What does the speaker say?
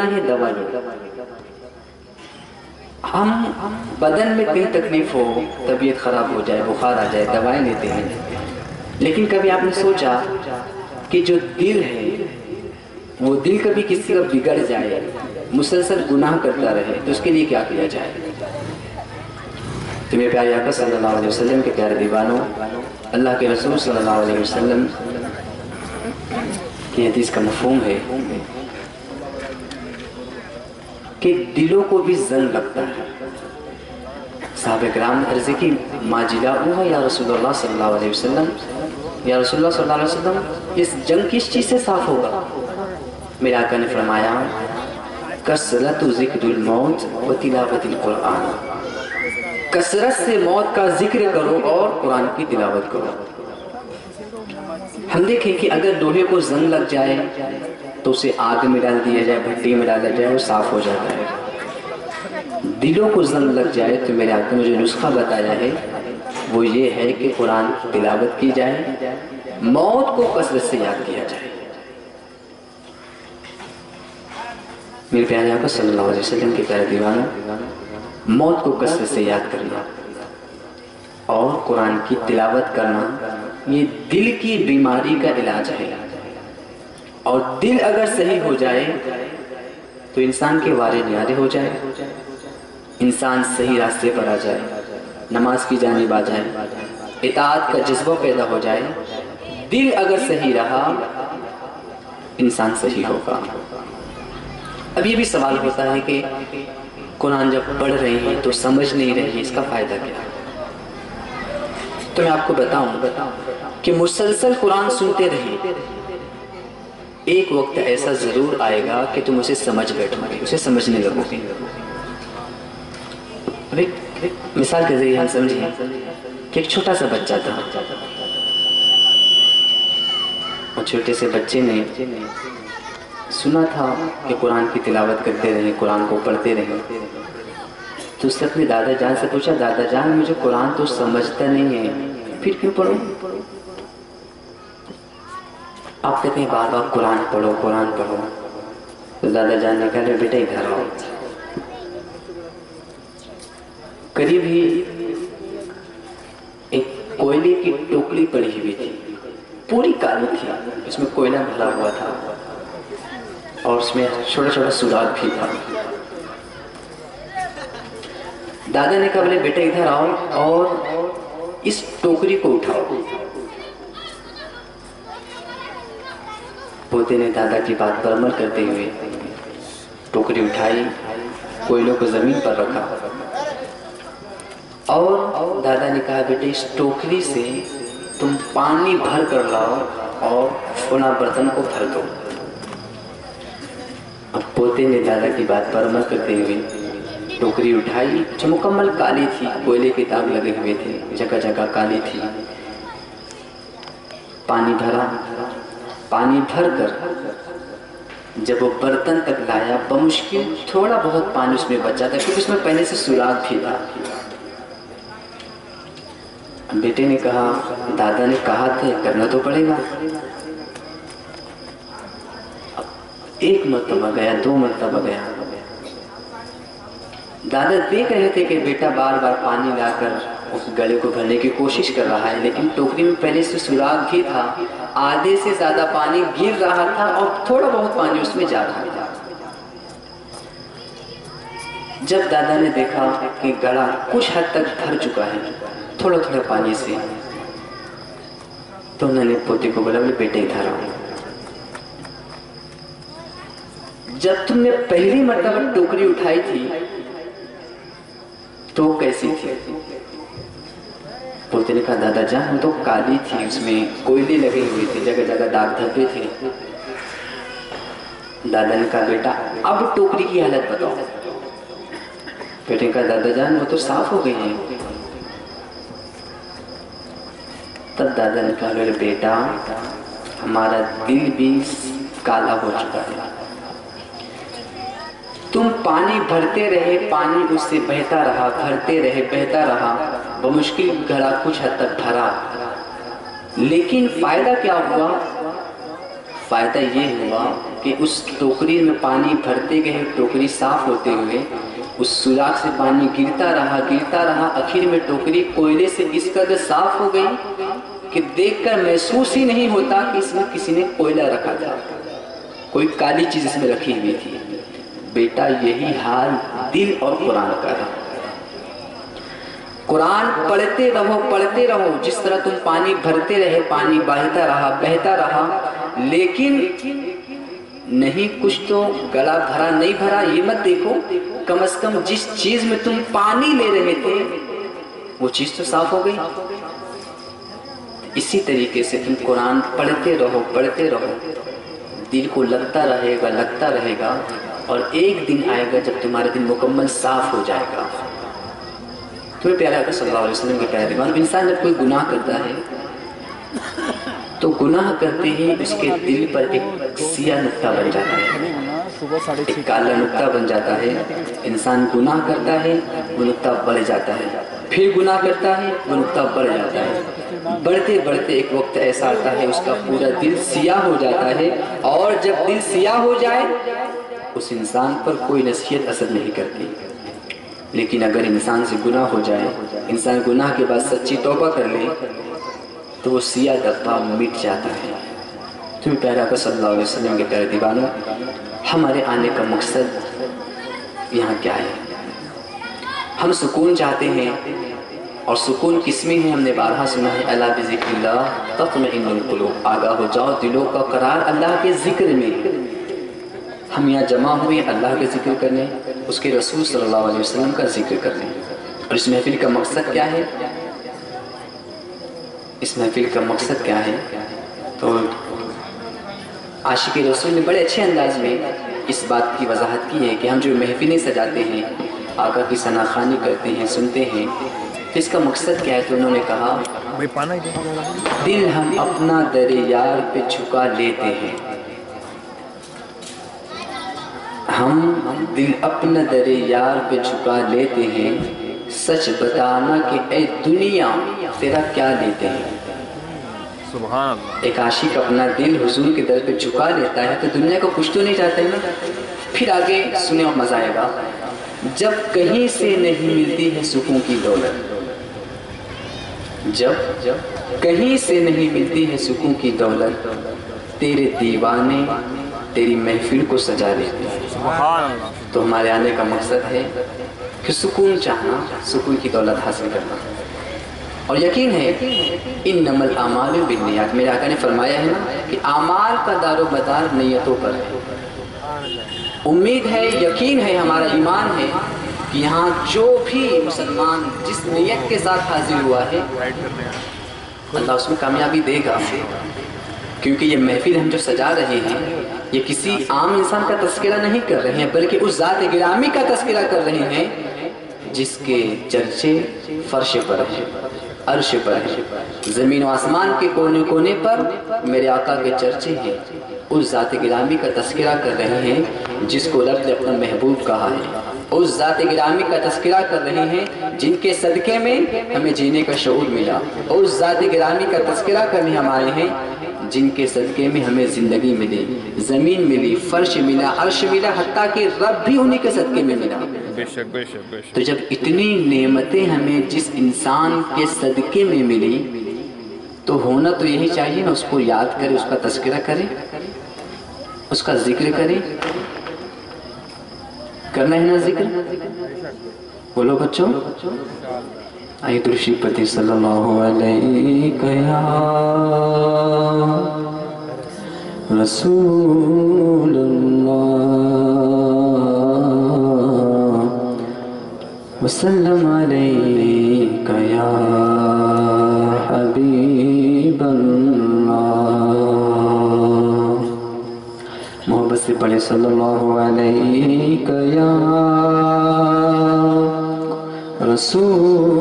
करना है, दवा लो। हम बदन में कहीं तकलीफ हो, तबीयत खराब हो जाए, बुखार आ जाए, दवाएं लेते हैं। लेकिन कभी आपने सोचा कि जो दिल है, वो दिल कभी किसी का बिगड़ जाए, मुसलसल गुनाह करता रहे, तो उसके लिए क्या किया जाए? तो मेरे प्यारे आका सल्लल्लाहु अलैहि वसल्लम के प्यारे दीवानों, अल्लाह के रसूल सल्लल्लाहु अलैहि वसल्लम की हदीस का मफ़हूम है कि दिलों को भी जंग लगता है। साहबे किराम ने अर्ज़ की, मा जिलाऊहा या रसूलुल्लाह सल्लल्लाहु अलैहि वसल्लम, या रसूलुल्लाह सल्लल्लाहु अलैहि वसल्लम, इस जंग किस चीज़ से साफ होगा? मेरे आका ने फरमाया, कसरतु ज़िक्रुल मौत व तिलावतिल कुरान, कसरत से मौत का जिक्र करो और कुरान की तिलावत करो। हम देखें कि अगर लोहे को जंग लग जाए तो उसे आग में डाल दिया जाए, भट्टी में डाला जाए, वो साफ हो जाता है। दिलों को जंग लग जाए तो मेरे आका ने जो नुस्खा बताया है वो ये है कि कुरान की तिलावत की जाए, मौत को कसरत से याद किया जाए। मेरे प्यारे आका सल्लल्लाहु अलैहि वसल्लम के प्यारे दीवानों, मौत को कसरत से याद करना और कुरान की तिलावत करना, ये दिल की बीमारी का इलाज है। और दिल अगर सही हो जाए तो इंसान के वारे न्यारे हो जाए, इंसान सही रास्ते पर आ जाए, नमाज की जानिब आ जाए, इताअत का जज्बा पैदा हो जाए। दिल अगर सही रहा, इंसान सही होगा। अब ये भी सवाल होता है कि कुरान जब पढ़ रहे हैं तो समझ नहीं रहे हैं, इसका फायदा क्या है? तो मैं आपको बताऊं कि मुसलसल कुरान सुनते रहे, एक वक्त ऐसा जरूर आएगा कि तुम उसे समझ बैठोगे, उसे समझने लगोगे। अभी मिसाल के जरिए हम समझिए कि एक छोटा सा बच्चा था और छोटे से बच्चे ने सुना था कि कुरान की तिलावत करते रहे, कुरान को पढ़ते रहे। तो उसने अपने दादा जान से पूछा, दादा जान मुझे कुरान तो समझता नहीं है, फिर क्यों पढ़ो? आप कहते हैं बार बार कुरान पढ़ो, कुरान पढ़ो। तो दादा जान ने कहा, बेटा इधर आओ। करीब ही एक कोयले की टोकरी पड़ी हुई थी, पूरी काली थी, उसमें कोयला भरा हुआ था और उसमें छोटा छोटा सुराग भी था। दादा ने कहा, बोले बेटा इधर आओ और इस टोकरी को उठाओ। पोते ने दादा की बात पर अमल करते हुए टोकरी उठाई, कोयलों को जमीन पर रखा और दादा ने कहा, बेटे इस टोकरी से तुम पानी भर कर लाओ और फुला बर्तन को भर दो। अब पोते ने दादा की बात पर अमल करते हुए टोकरी उठाई, जो मुकम्मल काली थी, कोयले के दाग लगे हुए थे, जगह जगह काली थी। पानी भरा, पानी भर कर जब वो बर्तन तक लाया, बमुश्किल थोड़ा बहुत पानी उसमें बचा था क्योंकि उसमें पहले से सुराग भी था। बेटे ने कहा, दादा ने कहा था करना तो पड़ेगा। एक मरतबा गया, दो मरतबा गया, दादा देख रहे थे कि बेटा बार बार पानी लाकर उस गले को भरने की कोशिश कर रहा है, लेकिन टोकरी में पहले से सुराग भी था, आधे से ज्यादा पानी गिर रहा था और थोड़ा बहुत पानी उसमें जा रहा था। जब दादा ने देखा कि गला कुछ हद तक भर चुका है थोड़ा थोड़ा पानी से, तो उन्होंने पोते को बोला, बेटे इधर आओ। जब तुमने पहली मरतबा टोकरी उठाई थी तो कैसी थी? पोते ने कहा, दादा जान तो काली थी, उसमें कोयले लगे हुए थे, जगह जगह दाग धब्बे थे। दादा ने कहा, बेटा अब टोकरी की हालत बताओ। बेटे ने कहा, दादा जान वो तो साफ हो गई है। तब दादा ने कहा, मेरे बेटा हमारा दिल भी काला हो चुका है, तुम पानी भरते रहे, पानी उससे बहता रहा, भरते रहे, बहता रहा, बमुश्किल घड़ा कुछ हद तक भरा, लेकिन फायदा क्या हुआ? फायदा ये हुआ کہ اس ٹوکری میں پانی بھرتے گئے، ٹوکری صاف ہوتے ہوئے اس سوراخ سے پانی گرتا رہا، آخر میں ٹوکری کوئلے سے اس قدر صاف ہو گئی کہ دیکھ کر محسوس ہی نہیں ہوتا کہ اس میں کسی نے کوئلہ رکھا تھا، کوئی کالی چیز اس میں رکھی ہوئی تھی۔ بیٹا یہی حال دل اور قرآن کا ہے۔ قرآن پڑھتے رہو، جس طرح تم پانی بھرتے رہے، پانی بہتا رہا، لیکن نہیں کچھ تو گلا بھرا نہیں بھرا، یہ مت دیکھو، کم از کم جس چیز میں تم پانی لے رہے تھے وہ چیز تو صاف ہو گئی۔ اسی طریقے سے تم قرآن پڑھتے رہو، دل کو لگتا رہے گا، اور ایک دن آئے گا جب تمہارا دل مکمل صاف ہو جائے گا۔ تمہیں پیارے آقا صلی اللہ علیہ وسلم کے پیارے دیوان، انسان جب کوئی گناہ کرتا ہے تو گناہ کرتے ہی اس کے دل پر ایک سیاہ نقطہ بن جاتا ہے، ایک کالا نقطہ بن جاتا ہے۔ انسان گناہ کرتا ہے، وہ نقطہ بڑھ جاتا ہے، پھر گناہ کرتا ہے، وہ نقطہ بڑھ جاتا ہے، بڑھتے ایک وقت ایسا آتا ہے اس کا پورا دل سیاہ ہو جاتا ہے، اور جب دل سیاہ ہو جائے اس انسان پر کوئی نصیحت اثر نہیں کرتی۔ لیکن اگر انسان سے گناہ ہو جائے، انسان گناہ کے بعد سچی توبہ کر لے تو وہ سیاہ دبا مٹ جاتا ہے۔ تمہیں پیارے آقا صلی اللہ علیہ وسلم کے پیارے دیوانوں، ہمارے آنے کا مقصد یہاں کیا ہے؟ ہم سکون چاہتے ہیں، اور سکون کس میں ہے؟ ہم نے بارہا سنا ہے، الا بذکر اللہ تطمئن القلوب، آگاہ ہو جاؤ دلوں کا قرار اللہ کے ذکر میں۔ ہم یہاں جمع ہوئے اللہ کا ذکر کرنے، اس کے رسول صلی اللہ علیہ وسلم کا ذکر کرنے، اور اس محفل کا مقصد کیا ہے؟ اس محفل کا مقصد کیا ہے؟ تو عاشق رسول نے بڑے اچھے انداز میں اس بات کی وضاحت کی ہے کہ ہم جو محفلیں سجاتے ہیں، آقا کی ثناخوانی کرتے ہیں، سنتے ہیں، اس کا مقصد کیا ہے؟ تو انہوں نے کہا دل ہم اپنا در یار پہ جھکا لیتے ہیں، ہم دل اپنا در یار پہ جھکا لیتے ہیں، سچ بتانا کہ اے دنیا تیرا کیا لیتے ہیں۔ سبحان اللہ۔ ایک عاشق اپنا دل حضور کے در پہ جھکا لیتا ہے تو دنیا کو کچھ تو نہیں چاہتا ہے نا۔ پھر آگے سنیں اور مزہ آئے گا، جب کہیں سے نہیں ملتی ہے سکون کی دولت، جب کہیں سے نہیں ملتی ہے سکون کی دولت، تیرے دیوانے تیری محفل کو سجا لیتے ہیں۔ سبحان اللہ۔ تو ہمارے آنے کا مقصد ہے کہ سکون چاہنا، سکون کی دولت حاصل کرنا، اور یقین ہے انما الاعمال بالنیات، میرے آقا نے فرمایا ہے نا کہ اعمال کا دار و مدار نیتوں پر ہے۔ امید ہے، یقین ہے، ہمارا ایمان ہے کہ یہاں جو بھی مسلمان جس نیت کے ساتھ حاضر ہوا ہے اللہ اس میں کامیابی دے گا، کیونکہ یہ محفل ہم جو سجا رہے ہیں یہ کسی عام انسان کا تذکرہ نہیں کر رہے ہیں، بلکہ اس ذات گرامی کا تذکرہ کر رہے ہیں جس کے چرچے فرش پر ہیں، عرش پر ہیں، زمین و آسمان کے کونے کونے پر میرے آقا کے چرچے ہیں۔ اس ذات گرامی کا تذکرہ کر رہے ہیں جس کو رب نے اپنا محبوب کہا ہے، اس ذات گرامی کا تذکرہ کر رہے ہیں جن کے صدقے میں ہمیں جینے کا شعور ملا، اس ذات گرامی کا تذکرہ کرنے ہمارے ہیں جن کے صدقے میں ہمیں زندگی ملی، زمین ملی، فرش ملا، عرش ملا، حتیٰ کہ رب بھی انہی کے صدقے میں ملا۔ بے شک بے شک بے شک۔ تو جب اتنی نعمتیں ہمیں جس انسان کے صدقے میں ملی تو ہونا تو یہی چاہیے نا، اس کو یاد کرے، اس کا تذکرہ کرے، اس کا ذکر کرے، کرنا ہے نا ذکر؟ بولو بچوں، آئیے درود شریف پڑھتے صلی اللہ علیہ یا رسول اللہ وسلم علیک یا حبیب اللہ۔ محبت سے پڑھے صلی اللہ علیہ یا رسول